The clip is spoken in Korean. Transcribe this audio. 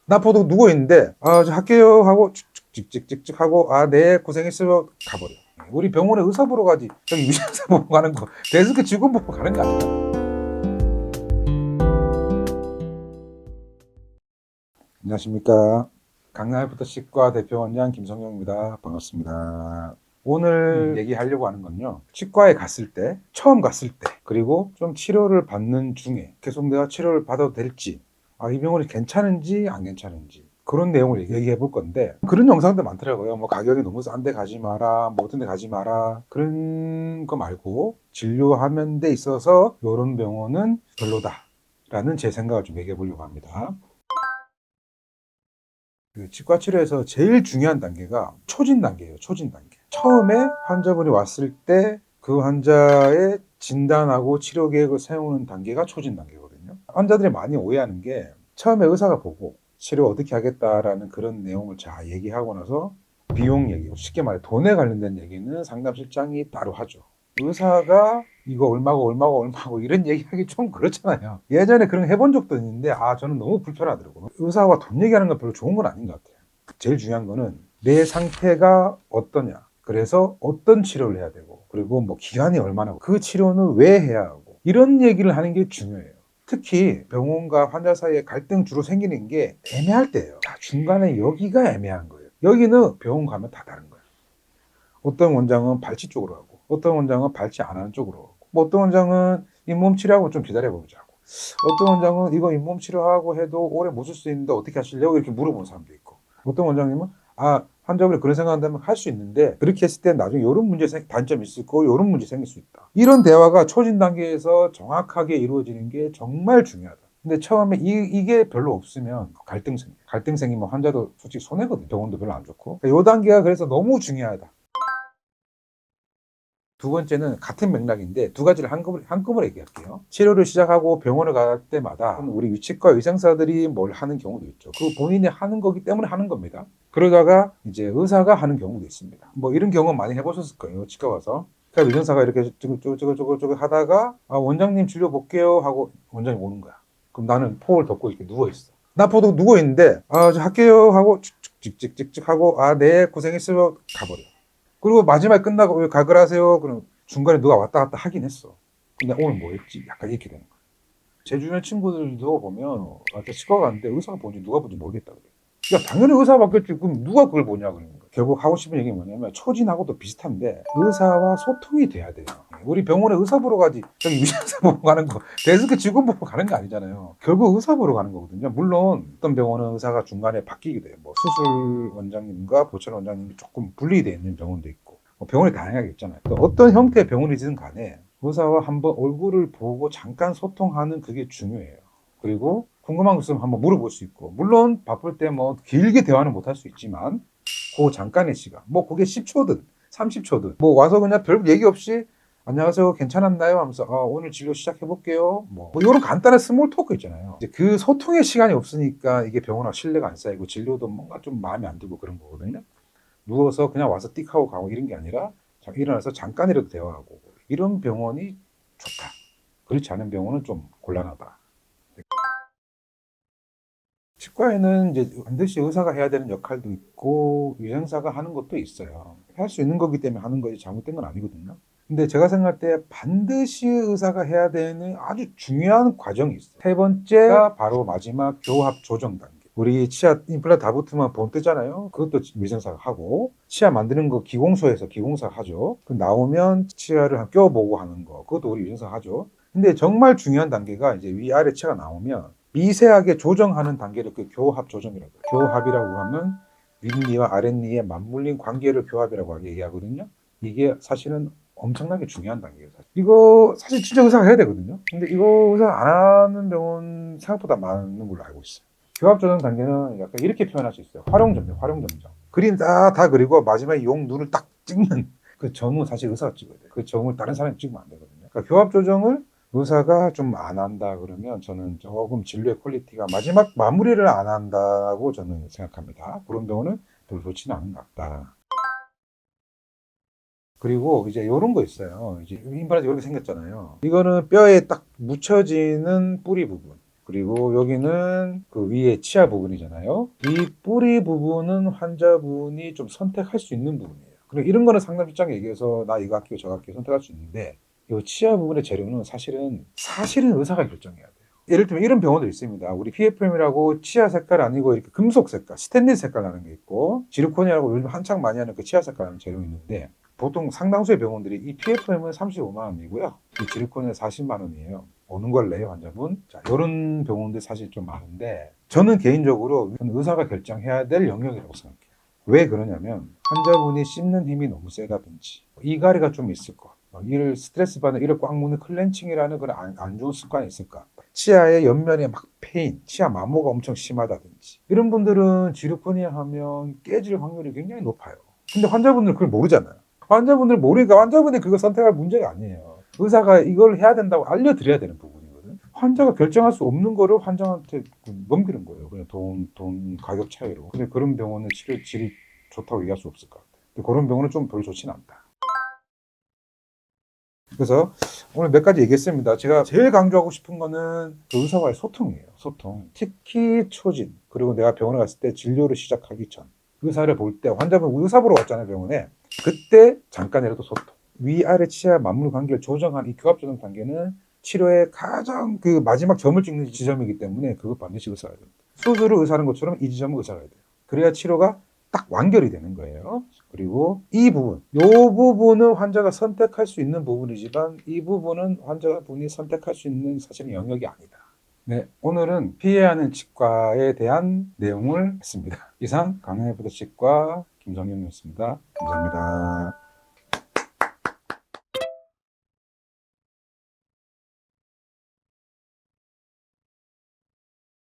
나포도 누워있는데, 저 할게요 하고, 찍찍찍찍 하고, 네, 고생했어요. 가버려. 우리 병원에 의사 보러 가지. 저기 위생사 보러 가는 거, 데스크 직원 보러 가는 거 아니야. 안녕하십니까. 강남애프터 치과 대표원장 김성용입니다. 반갑습니다. 오늘 얘기하려고 하는 건요. 치과에 갔을 때, 처음 갔을 때, 그리고 좀 치료를 받는 중에 계속 내가 치료를 받아도 될지, 이 병원이 괜찮은지 안 괜찮은지 그런 내용을 얘기해 볼 건데 그런 영상도 많더라고요. 뭐 가격이 너무 싼데 가지 마라, 뭐 어떤 데 가지 마라 그런 거 말고 진료하는 데 있어서 이런 병원은 별로다라는 제 생각을 좀 얘기해 보려고 합니다. 그 치과 치료에서 제일 중요한 단계가 초진 단계예요. 초진 단계. 처음에 환자분이 왔을 때 그 환자의 진단하고 치료 계획을 세우는 단계가 초진 단계거든요. 환자들이 많이 오해하는 게 처음에 의사가 보고 치료 어떻게 하겠다라는 그런 내용을 잘 얘기하고 나서 비용 얘기, 쉽게 말해 돈에 관련된 얘기는 상담실장이 따로 하죠. 의사가 이거 얼마고 이런 얘기하기 좀 그렇잖아요. 예전에 그런 거 해본 적도 있는데 저는 너무 불편하더라고요. 의사와 돈 얘기하는 건 별로 좋은 건 아닌 것 같아요. 제일 중요한 거는 내 상태가 어떠냐, 그래서 어떤 치료를 해야 되고, 그리고 뭐 기간이 얼마나, 그 치료는 왜 해야 하고, 이런 얘기를 하는 게 중요해요. 특히 병원과 환자 사이에 갈등 주로 생기는 게 애매할 때예요. 중간에 여기가 애매한 거예요. 여기는 병원 가면 다 다른 거예요. 어떤 원장은 발치 쪽으로 하고, 어떤 원장은 발치 안 하는 쪽으로 하고, 뭐 어떤 원장은 잇몸 치료하고 좀 기다려보자고, 어떤 원장은 이거 잇몸 치료하고 해도 오래 못 쓸 수 있는데 어떻게 하실래요? 이렇게 물어보는 사람도 있고, 어떤 원장님은 환자분이 그런 생각한다면 할 수 있는데 그렇게 했을 때 나중에 이런 단점이 있을 거고 이런 문제 생길 수 있다. 이런 대화가 초진 단계에서 정확하게 이루어지는 게 정말 중요하다. 근데 처음에 이게 별로 없으면 갈등 생기면 환자도 솔직히 손해거든요. 병원도 별로 안 좋고. 이 단계가 그래서 너무 중요하다. 두 번째는 같은 맥락인데 두 가지를 한꺼번에 얘기할게요. 치료를 시작하고 병원을 갈 때마다 우리 치과 의상사들이 뭘 하는 경우도 있죠. 그 본인이 하는 거기 때문에 하는 겁니다. 그러다가 이제 의사가 하는 경우도 있습니다. 뭐 이런 경우 많이 해보셨을 거예요. 치과 가서. 그러니까 의상사가 이렇게 쪼글쪼글 하다가 원장님 진료 볼게요 하고 원장님 오는 거야. 그럼 나는 포를 덮고 이렇게 누워있어. 나포도 누워있는데 저 할게요 하고 찍찍찍찍 하고 네, 고생했어요. 가버려. 그리고 마지막에 끝나고 왜 가글 하세요? 그럼 중간에 누가 왔다 갔다 하긴 했어. 근데 오늘 뭐 했지? 약간 이렇게 되는 거야. 제 주변 친구들도 보면 치과 갔는데 의사가 본지 누가 본지 모르겠다 그래. 야, 당연히 의사가 바뀌었지. 그럼 누가 그걸 보냐 그러는 거야. 결국 하고 싶은 얘기는 뭐냐면 초진하고도 비슷한데 의사와 소통이 돼야 돼요. 우리 병원에 의사 보러 가지. 저기 위생사 보러 가는 거, 데스크 직원 보러 가는 거 아니잖아요. 결국 의사 보러 가는 거거든요. 물론 어떤 병원은 의사가 중간에 바뀌기도 해요. 뭐 수술 원장님과 보철 원장님이 조금 분리되어 있는 병원도 있고, 병원이 다양하게 있잖아요. 또 어떤 형태의 병원이든 간에 의사와 한번 얼굴을 보고 잠깐 소통하는 그게 중요해요. 그리고 궁금한 거 있으면 한번 물어볼 수 있고, 물론 바쁠 때 뭐 길게 대화는 못 할 수 있지만 그 잠깐의 시간, 뭐 그게 10초든 30초든 뭐 와서 그냥 별 얘기 없이 안녕하세요, 괜찮았나요? 하면서 오늘 진료 시작해 볼게요. 뭐 이런 간단한 스몰 토크 있잖아요. 이제 그 소통의 시간이 없으니까 이게 병원하고 신뢰가 안 쌓이고 진료도 뭔가 좀 마음에 안 들고 그런 거거든요. 누워서 그냥 와서 띡 하고 가고 이런 게 아니라 일어나서 잠깐이라도 대화하고, 이런 병원이 좋다. 그렇지 않은 병원은 좀 곤란하다. 치과에는 이제 반드시 의사가 해야 되는 역할도 있고 위생사가 하는 것도 있어요. 할 수 있는 거기 때문에 하는 거지 잘못된 건 아니거든요. 근데 제가 생각할 때 반드시 의사가 해야 되는 아주 중요한 과정이 있어요. 세 번째가 바로 마지막 교합 조정 단계. 우리 치아 임플란트 다 붙으면 본 뜨잖아요. 그것도 위생사가 하고, 치아 만드는 거 기공소에서 기공사가 하죠. 그 나오면 치아를 껴보고 하는 거, 그것도 우리 위생사가 하죠. 근데 정말 중요한 단계가 이제 위아래 치아가 나오면 미세하게 조정하는 단계를 그 교합 조정이라고 해요. 교합이라고 하면 윗니와 아랫니의 맞물린 관계를 교합이라고 얘기하거든요. 이게 사실은 엄청나게 중요한 단계예요. 이거 사실 진짜 의사가 해야 되거든요. 근데 이거 의사 안 하는 병원 생각보다 많은 걸로 알고 있어요. 교합 조정 단계는 약간 이렇게 표현할 수 있어요. 활용점정. 그림 다 그리고 마지막에 용 눈을 딱 찍는 그 점은 사실 의사가 찍어야 돼요. 그 점을 다른 사람이 찍으면 안 되거든요. 그러니까 교합 조정을 의사가 좀 안 한다 그러면 저는 조금 진료의 퀄리티가 마지막 마무리를 안 한다고 저는 생각합니다. 그런 병원은 별로 좋지는 않은 것 같다. 그리고 이제 이런 거 있어요. 이제 임플란트 이렇게 생겼잖아요. 이거는 뼈에 딱 묻혀지는 뿌리 부분. 그리고 여기는 그 위에 치아 부분이잖아요. 이 뿌리 부분은 환자분이 좀 선택할 수 있는 부분이에요. 그리고 이런 거는 상담 실장에 얘기해서 나 이거 할게요, 저거 할게요 선택할 수 있는데 이 치아 부분의 재료는 사실은 의사가 결정해야 돼요. 예를 들면 이런 병원도 있습니다. 우리 PFM이라고 치아 색깔 아니고 이렇게 금속 색깔, 스테인리스 색깔 나는 게 있고 지르코니아라고 요즘 한창 많이 하는 그 치아 색깔 나는 재료 있는데 보통 상당수의 병원들이 이 PFM은 35만 원이고요. 이 지르코니아 40만 원이에요. 오는 걸 내요, 환자분. 자, 이런 병원들 사실 좀 많은데 저는 개인적으로 의사가 결정해야 될 영역이라고 생각해요. 왜 그러냐면 환자분이 씹는 힘이 너무 세다든지 이갈이가 좀 있을 것, 이를 스트레스 받는 이를 꽉 묶는 클렌칭이라는 그런 안 좋은 습관이 있을까? 치아의 옆면에 막 페인, 치아 마모가 엄청 심하다든지 이런 분들은 지르코니아 하면 깨질 확률이 굉장히 높아요. 근데 환자분들은 그걸 모르잖아요. 환자분들 모르니까 환자분이 그거 선택할 문제가 아니에요. 의사가 이걸 해야 된다고 알려드려야 되는 부분이거든. 환자가 결정할 수 없는 거를 환자한테 넘기는 거예요. 그냥 돈 가격 차이로. 근데 그런 병원은 치료 질이 좋다고 얘기할 수 없을 것 같아요. 근데 그런 병원은 좀 별로 좋지는 않다. 그래서 오늘 몇 가지 얘기했습니다. 제가 제일 강조하고 싶은 거는 그 의사와의 소통이에요. 소통. 특히 초진. 그리고 내가 병원에 갔을 때 진료를 시작하기 전. 의사를 볼 때, 환자분 의사 보러 왔잖아요, 병원에. 그때 잠깐이라도 소통. 위아래 치아 맞물 관계를 조정한 이 교합 조정 단계는 치료의 가장 그 마지막 점을 찍는 지점이기 때문에 그거 반드시 의사가 돼요. 수술을 의사하는 것처럼 이 지점은 의사가 돼요. 그래야 치료가 딱 완결이 되는 거예요. 그리고 이 부분, 이 부분은 환자가 선택할 수 있는 부분이지만 이 부분은 환자분이 선택할 수 있는 사실은 영역이 아니다. 네, 오늘은 피해야 하는 치과에 대한 내용을 했습니다. 이상 강남의부대치과 김성영이었습니다. 감사합니다.